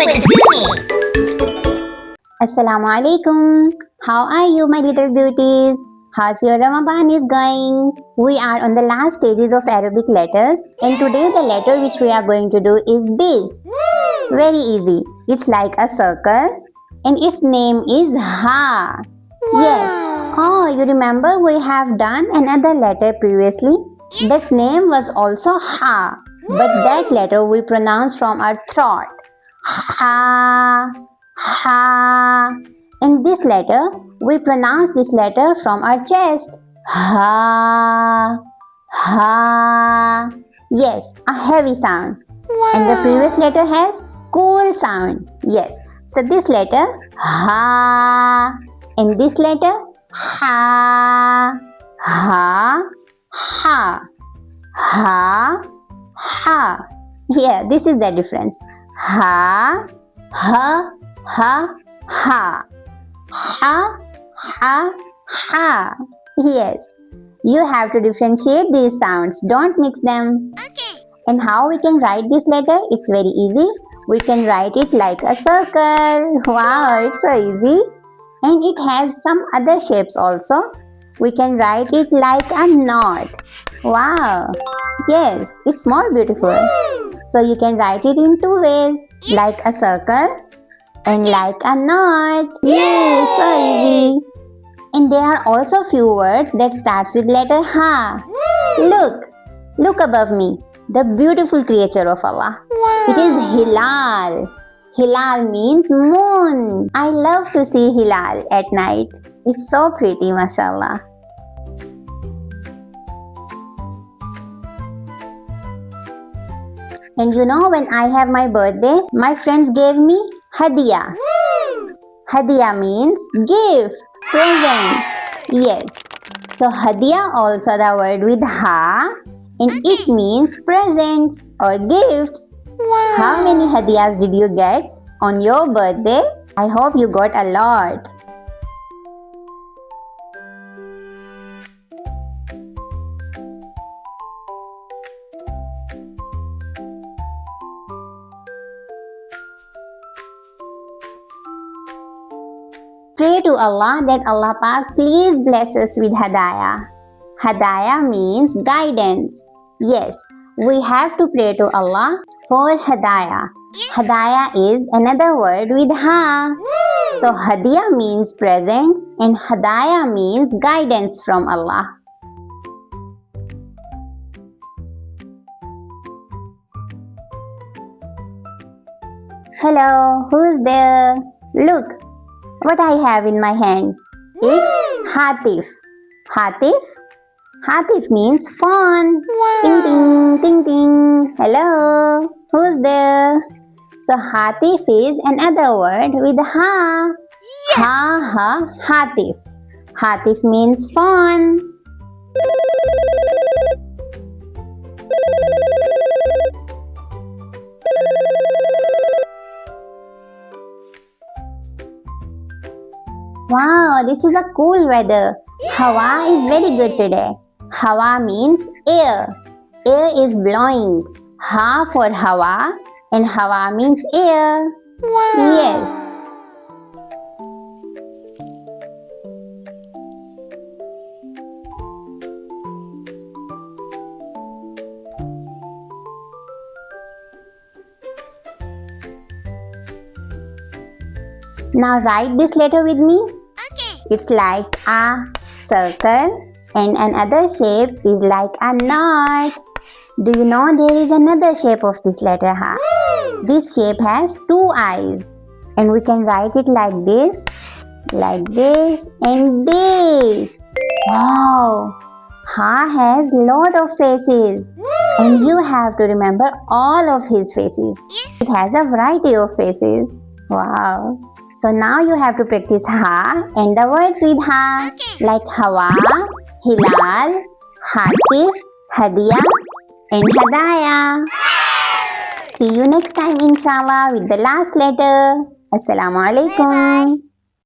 with Zuni. Assalamu alaikum. How are you, my little beauties? How's your Ramadan is going? We are on the last stages of Arabic letters, and today the letter which we are going to do is this. Very easy. It's like a circle, and its name is Ha. Yes. Oh, you remember we have done another letter previously? That name was also Ha, but that letter we pronounce from our throat. Ha, Ha. In this letter, we pronounce this letter from our chest. Ha, Ha. Yes, a heavy sound. And the previous letter has cool sound. Yes. So this letter, Ha. And this letter, Ha. Ha. Ha. Ha. Ha. Yeah, this is the difference. Ha. Ha. Ha. Ha. Ha. Ha. Ha. Yes. You have to differentiate these sounds. Don't mix them. Okay. And how we can write this letter? It's very easy. We can write it like a circle. Wow, it's so easy. And it has some other shapes also. We can write it like a knot. Wow. Yes, it's more beautiful. So you can write it in two ways. Like a circle and like a knot. Yay, so easy. And there are also few words that starts with letter Ha. Look above me. The beautiful creature of Allah. It is Hilal. Hilal means moon. I love to see Hilal at night. It's so pretty, mashallah. And you know, when I have my birthday, my friends gave me hadiya. Hadiya means gift, presents. Yes. So hadiya also the word with ha, and it means presents or gifts. How many hadiyas did you get on your birthday? I hope you got a lot. Pray to Allah that Allah Pak please bless us with hadaya. Hadaya means guidance. Yes, we have to pray to Allah for hadaya. Hadaya is another word with ha. So hadiya means present and hadaya means guidance from Allah. Hello, who's there? Look what I have in my hand. It's Hatif. Hatif? Hatif means phone. Ting ting, ting ting. Hello, who's there? So Hatif is another word with ha. Ha ha, Hatif. Hatif means phone. Wow, this is a cool weather. Hawa is very good today. Hawa means air. Air is blowing. Ha for Hawa and Hawa means air. Yes. Now write this letter with me. Okay. It's like a circle and another shape is like a knot. Do you know there is another shape of this letter Ha? This shape has two eyes and we can write it like this, and this. Wow! Ha has lot of faces and you have to remember all of his faces. It has a variety of faces. Wow! So now you have to practice Ha and the words with Ha like Hawa, Hilal, Hatif, Hadiya and Hadaya. See you next time inshallah with the last letter. Assalamu alaikum.